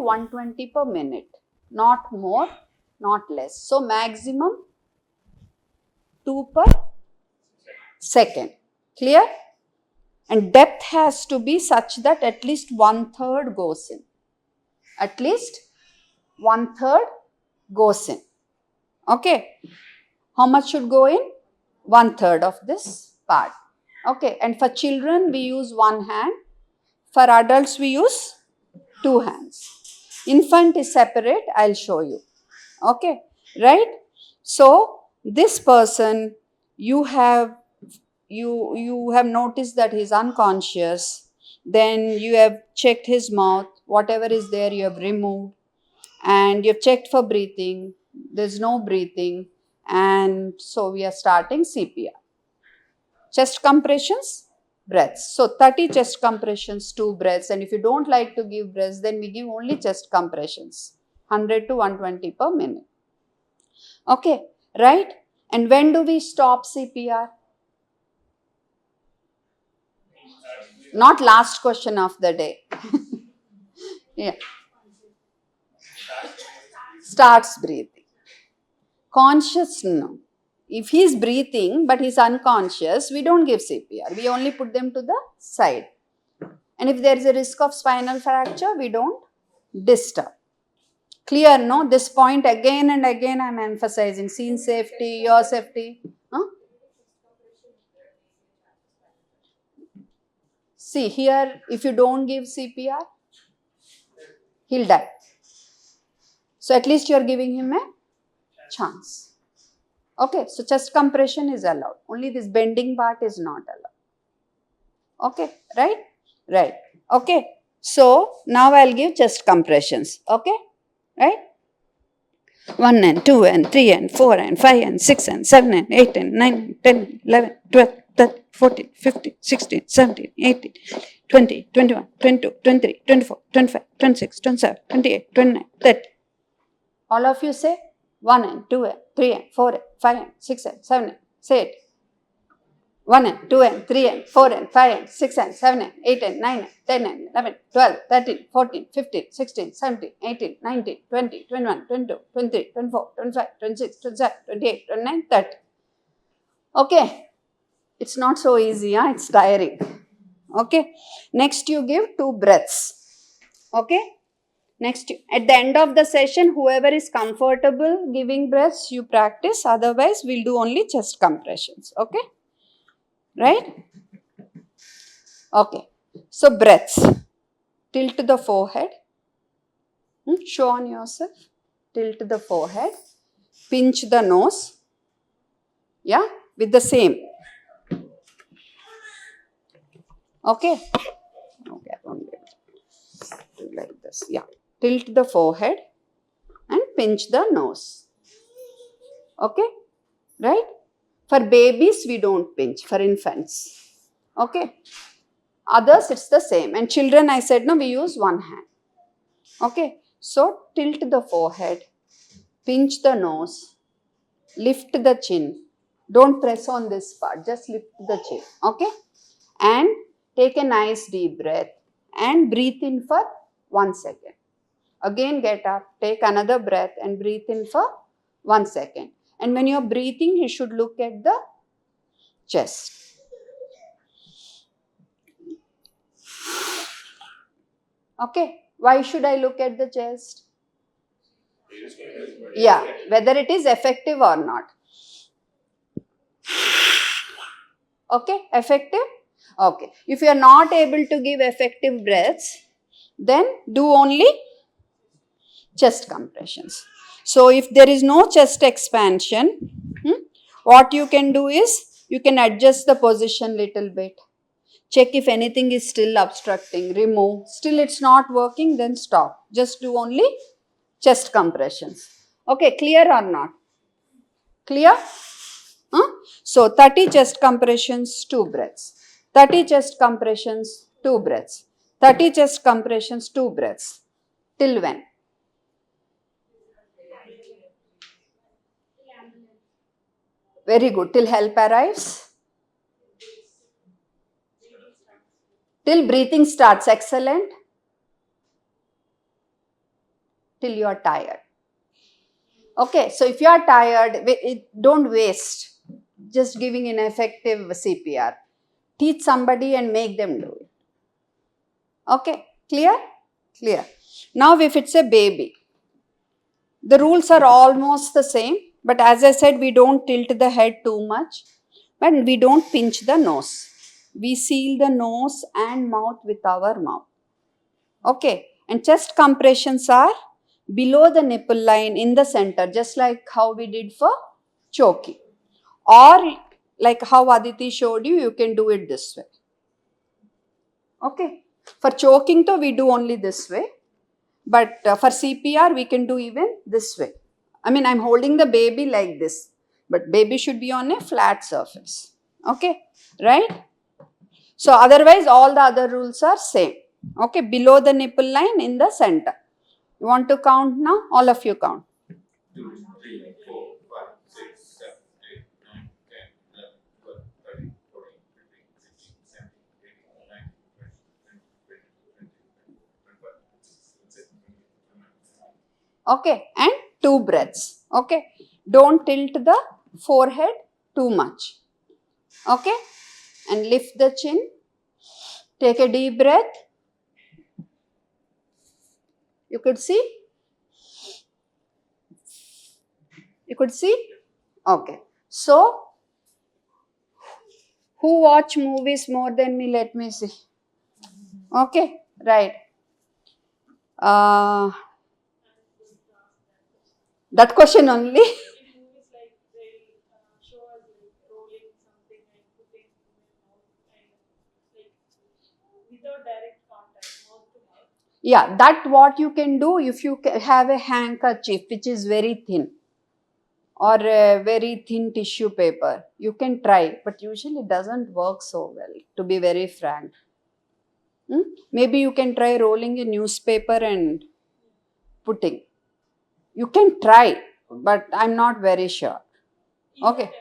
120 per minute, not more, not less. So maximum 2 per second. Clear? And depth has to be such that at least 1/3 goes in. At least 1/3 goes in. Okay. How much should go in? 1/3 of this part. Okay. And for children, we use one hand. For adults, we use two hands. Infant is separate. I'll show you. Okay. Right? So, this person, you have noticed that he's unconscious. Then you have checked his mouth. Whatever is there, you have removed. And you've checked for breathing. There's no breathing. And so we are starting CPR. Chest compressions, breaths. So 30 chest compressions, 2 breaths. And if you don't like to give breaths, then we give only chest compressions. 100 to 120 per minute. Okay, right? And when do we stop CPR? Not last question of the day. Yeah. Starts breathing. Conscious, no. If he is breathing but he is unconscious, we don't give CPR. We only put them to the side. And if there is a risk of spinal fracture, we don't disturb. Clear, no? This point again and again I am emphasizing. Scene safety, your safety. Huh? See here, if you don't give CPR, he'll die. So at least you are giving him a chance. Okay, so chest compression is allowed. Only this bending part is not allowed. Okay, right? Right. Okay, so now I'll give chest compressions. Okay, right? 1 and 2 and 3 and 4 and 5 and 6 and 7 and 8 and 9 and 10, 11, 12, 13, 14, 15, 16, 17, 18, 20, 21, 22, 23, 24, 25, 26, 27, 28, 29, 30. All of you say 1 and 2 and 3 and 4 and 5 and 6 and 7 and say it. 1 and 2 and 3 and 4 and 5 and 6 and 7 and 8 and 9 and 10 and 11, 12, 13, 14, 15, 16, 17, 18, 19, 20, 21, 22, 23, 24, 25, 26, 27, 28, 29, 30. Okay. It's not so easy, huh? It's tiring. Okay. Next you give 2 breaths. Okay. Next, at the end of the session, whoever is comfortable giving breaths, you practice. Otherwise, we'll do only chest compressions. Okay? Right? Okay. So, breaths. Tilt the forehead. Show on yourself. Tilt the forehead. Pinch the nose. Yeah? With the same. Okay? Okay, I don't get it. Like this. Yeah. Tilt the forehead and pinch the nose. Okay? Right? For babies, we don't pinch. For infants. Okay? Others, it's the same. And children, I said, no, we use one hand. Okay? So, tilt the forehead, pinch the nose, lift the chin. Don't press on this part, just lift the chin. Okay? And take a nice deep breath and breathe in for 1 second. Again, get up, take another breath and breathe in for 1 second. And when you are breathing, you should look at the chest. Okay, why should I look at the chest? Yeah, whether it is effective or not. Okay, effective? Okay, if you are not able to give effective breaths, then do only chest compressions. So, if there is no chest expansion, what you can do is, you can adjust the position little bit. Check if anything is still obstructing, remove. Still it's not working, then stop. Just do only chest compressions. Okay, clear or not? Clear? So 30 chest compressions, 2 breaths. 30 chest compressions, 2 breaths. 30 chest compressions, 2 breaths. Till when? Very good. Till help arrives? Till breathing starts. Excellent. till you are tired. Okay, so if you are tired, don't waste just giving ineffective CPR. Teach somebody and make them do it. Okay, clear? Clear. Now if it's a baby, the rules are almost the same, but as I said, we don't tilt the head too much, but we don't pinch the nose. We seal the nose and mouth with our mouth. Okay, and chest compressions are below the nipple line in the center, just like how we did for choking. Or like how Aditi showed you, you can do it this way. Okay, for choking though, we do only this way. But for CPR, we can do even this way. I mean, I'm holding the baby like this, but baby should be on a flat surface. Okay, right? So otherwise, all the other rules are same. Okay, below the nipple line in the center. You want to count now? All of you count. 2, 3, 4, 5, 6, 7, 8, 9, 10, 11, 12, 13, 14, 15, 16, 17, 18, 19, 20, 21, 22, 23, 24, 25, 26, 27, 28, 29. Okay, and 2 breaths. Okay, don't tilt the forehead too much. Okay, and lift the chin. Take a deep breath. You could see? You could see? Okay. So, who watch movies more than me? Let me see. Okay, right. That question only? In movies, like they'll show us like rolling something and putting in their mouth and like without direct contact, mouth to mouth. Yeah, that what you can do if you have a handkerchief which is very thin or a very thin tissue paper. You can try, but usually it doesn't work so well, to be very frank. Maybe you can try rolling a newspaper and putting. You can try, but I'm not very sure. Okay.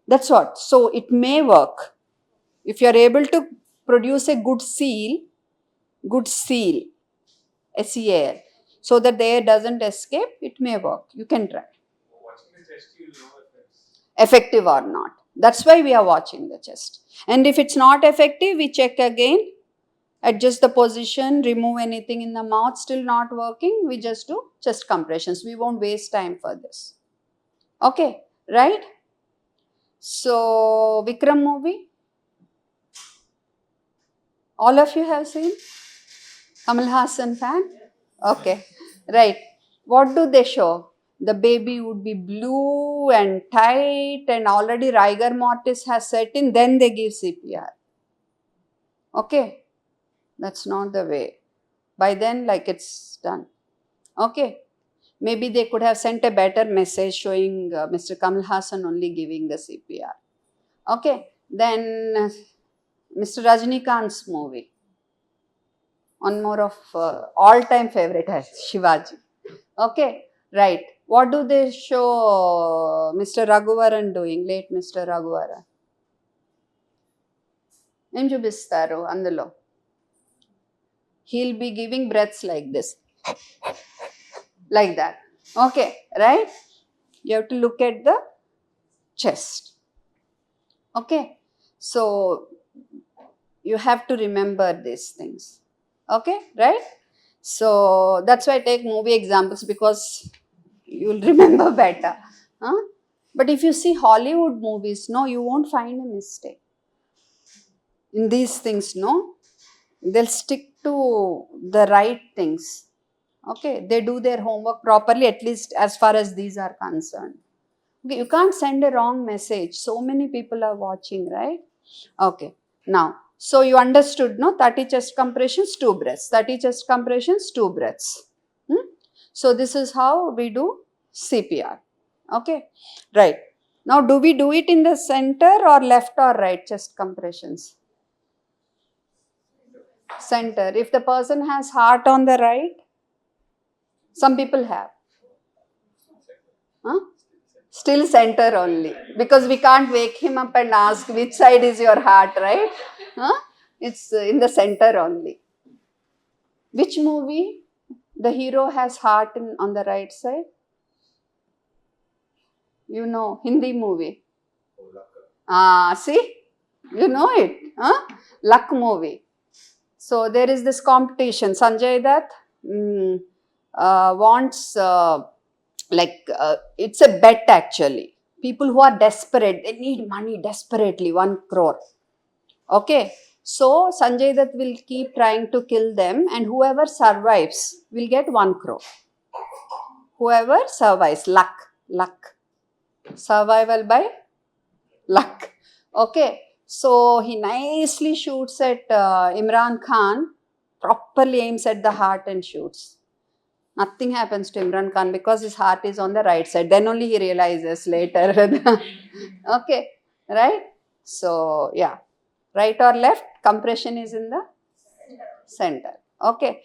That's what. So it may work. If you are able to produce a good seal, SEAL, so that the air doesn't escape, it may work. You can try. Watching the chest, you'll know if it's Effective or not. That's why we are watching the chest. And if it's not effective, we check again, adjust the position, remove anything in the mouth, still not working, we just do chest compressions. We won't waste time for this. Okay, right? So, Vikram movie? All of you have seen? Kamal Hassan fan? Okay, right. What do they show? The baby would be blue and tight and already rigor mortis has set in, then they give CPR. Okay, that's not the way. By then, like it's done. Okay, maybe they could have sent a better message showing Mr. Kamal Hassan only giving the CPR. Okay, then Mr. Rajnikant's movie. One more of all-time favorite has Shivaji. Okay, right. What do they show Mr. Raghuvaran doing? Late Mr. Raghuvaran. Em చూపిస్తారు అందులో. He'll be giving breaths like this. Like that. Okay, right? You have to look at the chest. Okay, so you have to remember these things. Okay, right? So that's why I take movie examples, because you'll remember better. Huh? But if you see Hollywood movies, no, you won't find a mistake. In these things, no, they'll stick to the right things. Okay, they do their homework properly, at least as far as these are concerned. Okay, you can't send a wrong message. So many people are watching, right? Okay, now, so you understood, no? 30 chest compressions, 2 breaths. 30 chest compressions, 2 breaths. So this is how we do CPR. Okay, right. Now, do we do it in the center or left or right chest compressions? Center. If the person has heart on the right, some people have. Huh? Still center only, because we can't wake him up and ask which side is your heart, right? Huh? It's in the center only. Which movie? The hero has heart on the right side. You know, Hindi movie. See? You know it. Huh? Luck movie. So there is this competition. Sanjay Dutt wants, it's a bet actually. People who are desperate, they need money desperately, 1 crore. Okay. So Sanjay Dutt will keep trying to kill them, and whoever survives will get 1 crore. Whoever survives, luck. Survival by luck. Okay. So he nicely shoots at Imran Khan, properly aims at the heart and shoots. Nothing happens to Imran Khan because his heart is on the right side. Then only he realizes later. Okay. Right? So, yeah. Right or left, compression is in the center. Okay.